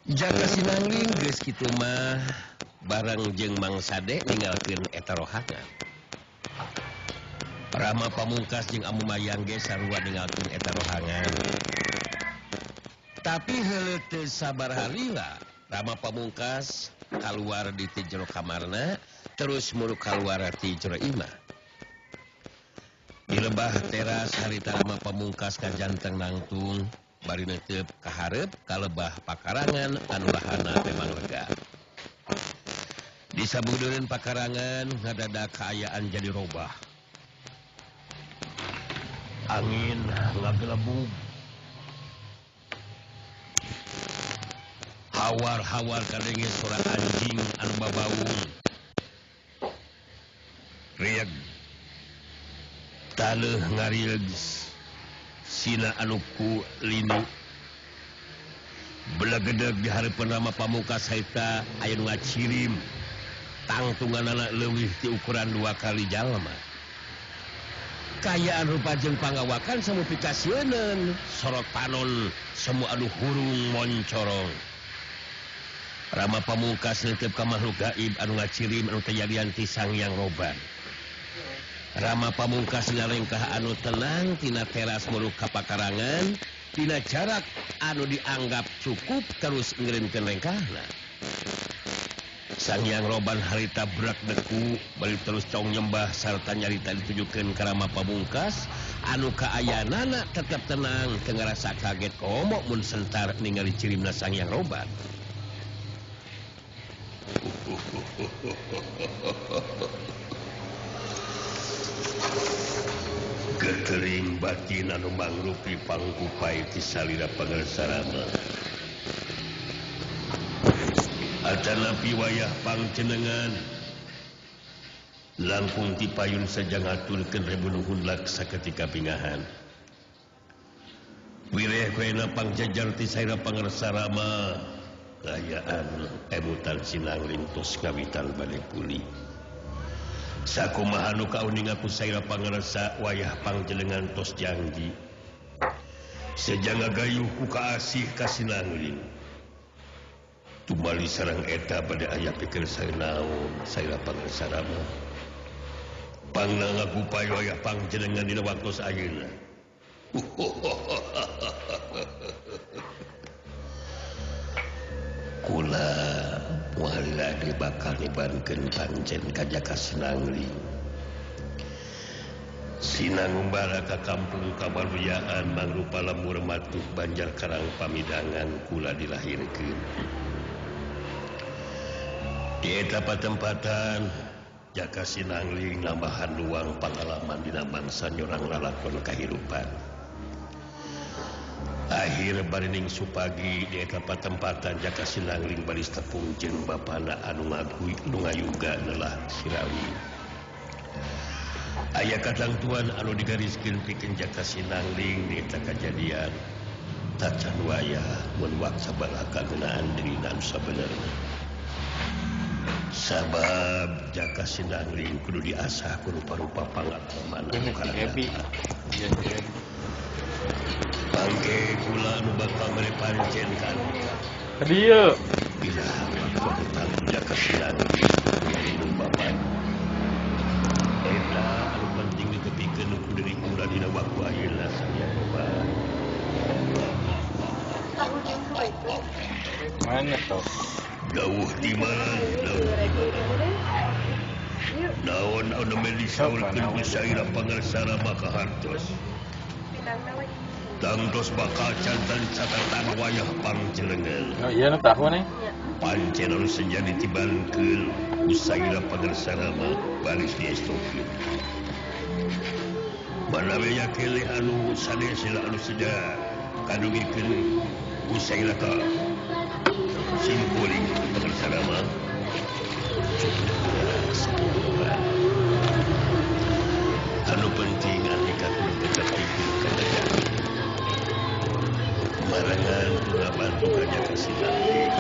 Jaka sinangling geus kitu mah bareng jeung Mang Sade ninggalkeun eta rohangan. Rama Pamungkas jeung Amu Mayang ge sarua ninggalkeun eta rohangan. Tapi heuleuh teu sabaraha lila Rama Pamungkas kaluar di jero kamarna terus muluk kaluar ti jero imah. Di lembah teras harita Rama Pamungkas ka janteng nangtung bari neuteup ka hareup ka lebah pakarangan anu lahana memang lega. Di sabudeureun pakarangan ngadadak kaayaan jadi robah. Angin ngagelebug. Hawar-hawar kadenge suara anjing anu babaung. Rieg. Taleuh ngarieg. Sina anu ku linu. Belagedeg di hareupeun Rama Pamungkas haita aya nu ngacirim. Tangtunganana leuwih ti ukuran 2 kali jalma. Kayaan rupa jeung pangawakan semu pikasieun sorot panon semu anu hurung moncorong. Rama Pamungkas neuteup ka makhluk gaib anu ngacirim anu tejadian ti Sang Hyang Roban. Rama Pamungkas ngalengkah anu tenang tina teras muluk ka pakarangan tina jarak anu dianggap cukup terus ngirimkeun lengkahna. Sang Hyang Roban harita brak deku balik terus cong nyembah sarta nyarita ditujukeun ka Rama Pamungkas anu kaayanana tetep tenang teu ngarasa kaget komo mun sentar ningali cirimna Sang Hyang Roban. Getering batin anu mangrupi pangkupai ti salira pangarsarama. Atanapi wayah pangcenengan langkung ti payun saja ngaturkeun rebunuhun laksa ketika pingahan. Wireh koena pangjajar ti salira pangarsarama kaayaan emutan sinangling tos kawital bade pulih. Sakumaha nu kauning aku salira pangarsa wayah pangjenengan tos janji. Sejang ngagayuh ku kaasih ka sinangling. Tumali sareng eta bade aya pikir saeunaon salira pangarsarama. Pangna ngagupay wayah pangjenengan dina waktos ayeuna. Kula wala bakal dibankeun pancen ka Jaka Sinangling. Sinangumbara ka kampung kabaluyaan mangrupa lemur matuh banjar karang pamidangan kula dilahirkeun. Di eta patempatan Jaka Sinangling nambahan luang pangalaman dina bangsa nyorang lalakon kahirupan. Akhir barining supagi di eta patempatan Jaka Sinangling baris tepung jeung bapana anu ngayuga neulah Sirawi. Aya katangtuan anu digariskeun pikeun Jaka Sinangling di eta kajadian tacan wayah mun waksa balaka geunaan dirina anu sabenerna. Sabab Jaka Sinangling kudu diasah ku rupa-rupa pangalaman anu kalengkap. Bangke kula nu bakal mere pancen kan. Dieu. Bila waktu Jaka Sinangling nu bapak. Eta anu penting ditepikeun ku diri kula dina waktu ayeuna saya coba. Mana tuh? Jauh di mana? Naon anu disaurkeun ku saira pangarsarama ka hartos. Tangtos bakal cantan catatan wayah pangjelengan. Oh iya nu tahu nih. Pancen anu senja ditibalkeun ku saira pangarsarama baris diestokeun. Manawe yakele anu sadesila anu seja kadugikeun ku saira ka simpuling pangarsarama. Anu penting anikat tetap ikut kadayaan. Marangan kula bantu ka Jaka Sinangling.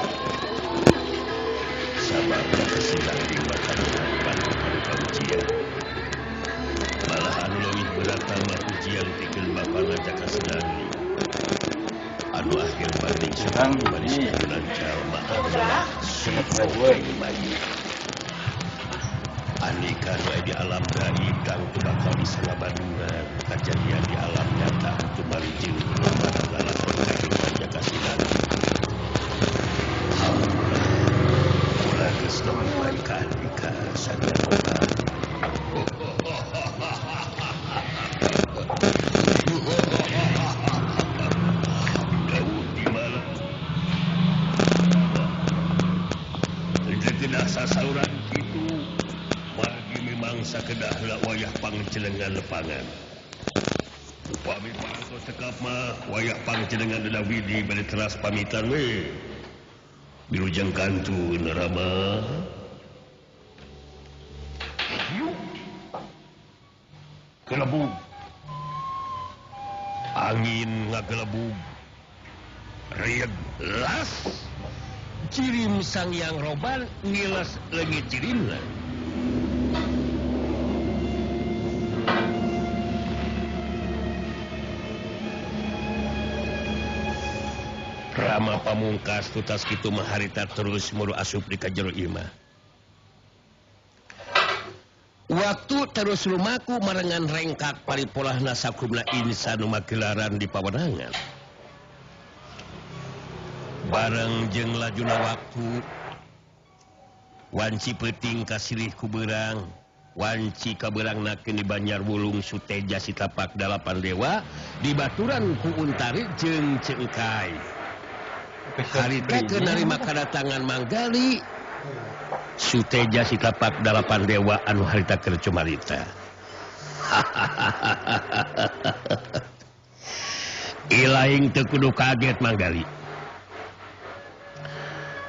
Sabab Jaka Sinangling bakal bantu ka ujian. Malah anu leuwih berat mah ujian pikeun bapana Jaka Sinangling. Anu akhir banding sedang baris lancar. Andika di alam gaib kang bakal disangabadungan kejadian di alam nyata tumari jeung barang lalakon kehidupan jakasinan. Ulah geus mulai ka Andika sadarona. Dawuh di mana? Kedah sasauran kitu margi memang sakedah heula wayah pangcelengan lepangan. Upami pangko tekap mah wayah pangcelengan Dawi di bade teras pamitan we. Bilujeng kantun Rama. Gelebug. Angin ngagelebug. Rieg las. Cirim sang yang roban ngilas lagi cirimna. Rama pamungkas tutas kitu mah harita terus muru asup di kajero imah. Waktu terus lumaku marengan rengkak paripolahna sakumna insan nu magelaran di pawenangan. Bareng jeung lajuna waktu wanci peuting kasilih ku beurang wanci ka beurangnakeun di Banjarwulung Suteja Sitapak Dalapan Dewa dibaturan ku Untari jeung Cengkai. Harita keur narima kadatangan manggali Suteja Sitapak Dalapan Dewa anu harita keur cumarita. Ilaing teu kudu kaget manggali.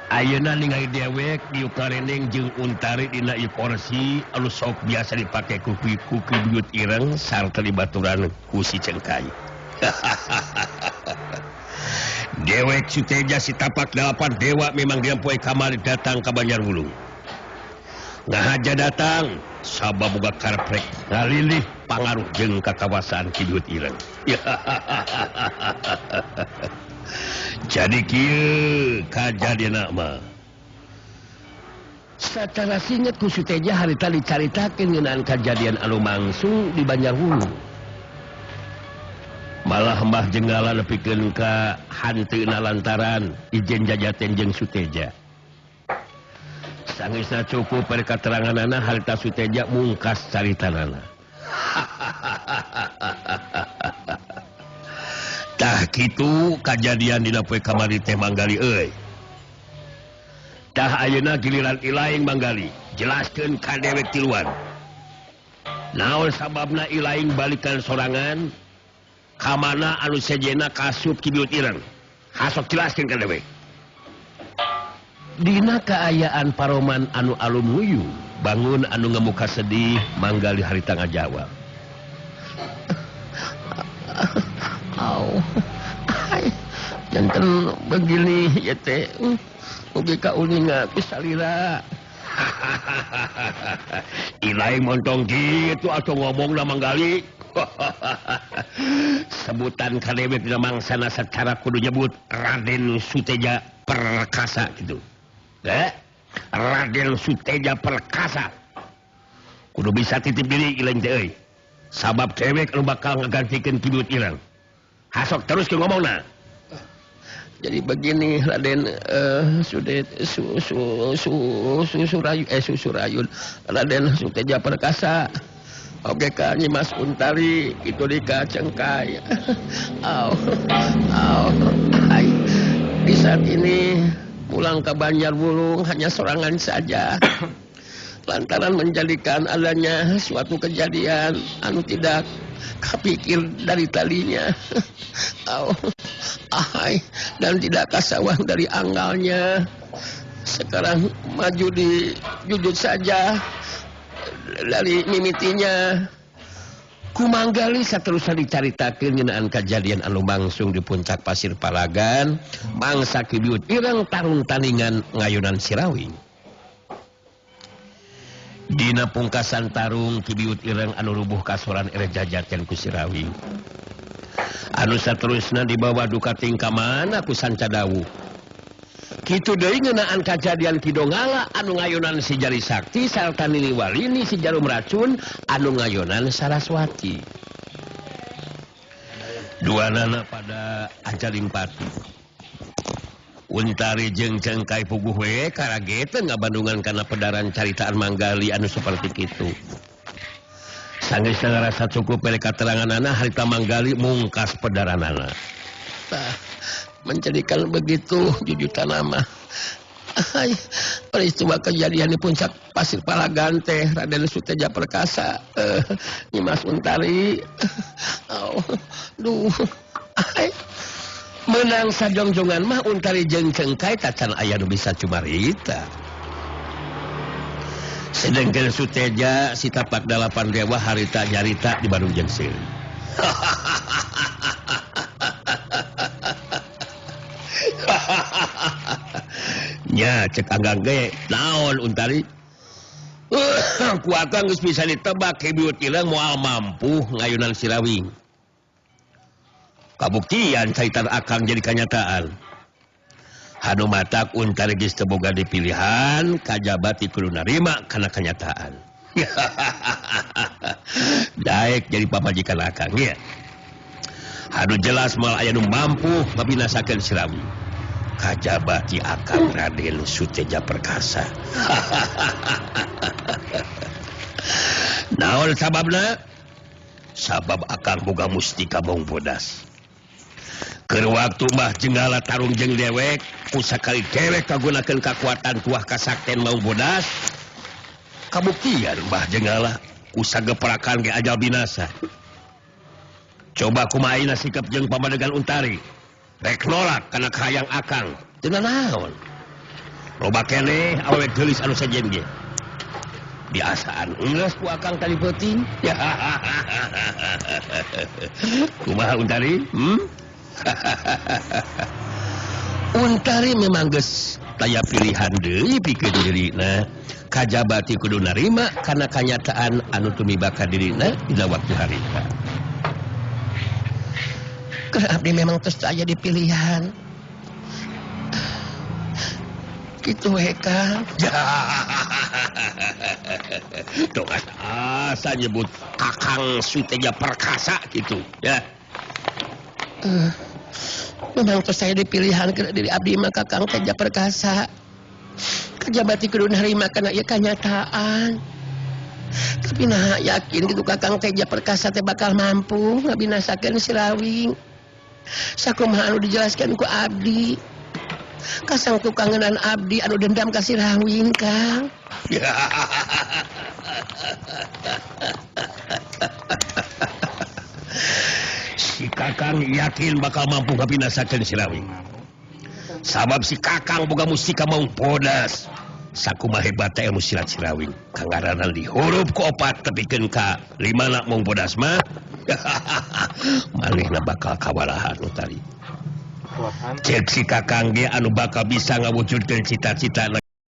Ayeuna ningali dewek di kareneng jeung Untari dina ieu kursi anu sok biasa dipake ku buyut ireng sarta dibaturan ku si Cengkai. Dewek Suteja Sitapak Dalapan Dewa memang diampoe kamari datang ka Banjarwulung. Ngahaja datang sabab boga karprek ngalilih pangaruh jeung kakawasaan ki buyut ireng. Jadi kieu kajadian mah satara singet ku Suteja harita dicaritakeun ngeunaan kajadian anu mangsung di Banjarwulung. Malah Mbah Jenggala nepikeun ka hanteuna lantaran ijen jajaten jeung Suteja. Sangeusna cukup pare kateranganana harita Suteja mungkas caritanana. Tah kitu kajadian dina poe kamari teh manggali euy. Tah ayeuna giliran ilaing manggali, jelaskeun ka dewek tiluan. Naon sababna ilaing balikan sorangan? Ka mana anu sejena kasup ki buyut ireng? Hasok jelaskeun ka dewek. Dina kaayaan paroman anu alum nguyu, bangun anu ngamuka sedih manggali harita ngajawab. Jangan begini ya teh, ugi ka uninga pisalira. Ilaing montong gitu atau ngomong na manggali. Sebutan kadewek dina mangsana secara kudu nyebut Raden Suteja Perkasa gitu. Raden Suteja Perkasa. Kudu bisa titip diri ilaing teh euy. Sabab dewek anu bakal ngagantikeun ki buyut ireng. Hasok terus ke ngomongna. Jadi begini Raden Susurayun Raden Suteja Perkasa. Oke ka Nyimas Untari itu di ka Cengkai. Di saat ini pulang ke Banjarwulung hanya sorangan saja. Lantaran menjadikan adanya suatu kejadian anu tidak kepikir dari talinya. Dan tidak kasawang dari anggalnya. Sekarang maju di jujur saja dari mimitinya. Kumanggali saterusna dicaritakeun ngeunaan kejadian anu mangsung di puncak Pasir Palagan mangsa ki buyut ireng tarung tandingan ngayunan Sirawing. Dina pungkasan tarung ki buyut ireng anu rubuh kasoran ere jajaten ku Sirawing. Anu saterusna dibawa duka tingka mana ku Sancadawu. kitu deui ngeunaan kajadian Kidongala anu ngayunan si Jari Sakti sarta Nini Walini si Jarum Racun anu ngayunan Saraswati. Duanana pada Acalimpati. Untari jeung Cengkai puguh we karageteun ngabandungan kana pedaran caritaan Manggali anu seperti kitu. Sanggeus ngarasa cukup pele kateranganana harita Manggali mungkas pedaranana. Menjadikan begitu jujutan nama. Peristiwa kejadian di puncak Pasir Palagan teh Raden Suteja Perkasa Nyimas Untari menang sajongjongan mah Untari jeung Cengkai tacan aya nu bisa cumarita. Sedengkeun Suteja si tapak 8 dewa harita nyarita di Bandung jeung Siri. Nya cek anggang ge naon Untari ku akang geus bisa ditebak hibiut ilang moal mampu ngayunan Sirawing. Kabuktian caitan akang jadi kenyataan. Hanu matak Untari geus teu boga dipilihan kajabat kudu narima kana kenyataan. Daek jadi pamajikan akang ya. Hanu jelas mal aya nu mampu mabinasakeun Sirawing. Kajabati akang Raden Suteja Perkasa. Naon sababna? Sabab akang boga mustika maung bodas. Keur waktu Mbah Jenggala tarung jeung dewek, pusakali dewek kagunakeun kakuatan tuah kasakten maung bodas. Kabuktian Mbah Jenggala usageperakan ge ajal binasa. Coba kumaha ayeuna sikap jeung pamadegan Untari. Rek nolak kana kahayang akang teu naon. Loba keneh awewe geulis anu sejen ge. Biasaan geus ku akang tadi peuting. Kumaha Untari? Untari memang geus taya pilihan deui pikeun dirina. Kajabati kudu narima kana kanyataan anu tumiba ka dirina dina waktu harita. Abdi memang terus aja di pilihan. Gitu Kang. Tuh asa nyebut Kakang Suteja Perkasa gitu ya. Memang terus saya di pilihan ke diri abdi mah Kakang Teja Perkasa. Kajabati kudu narima kana ieu kanyataan. Tapi nah yakin gitu Kakang Teja Perkasa teh bakal mampu ngabinasakeun Sirawing. Sakumaha anu dijelaskan ku abdi kasang tukangenan abdi anu dendam ka Sirawing Kang. Si Kakang yakin bakal mampu ngabinasakeun Sirawing. Sabab si Kakang boga mustika maung bodas. Sakumaha hebat ilmu silat Sirawing kangaranan dihurup ku 4 tepikeun ka 5 maung bodas mah. Manehna bakal kawalahan Untari. Cek si Kakang ge anu bakal bisa ngawujudkeun cita-citana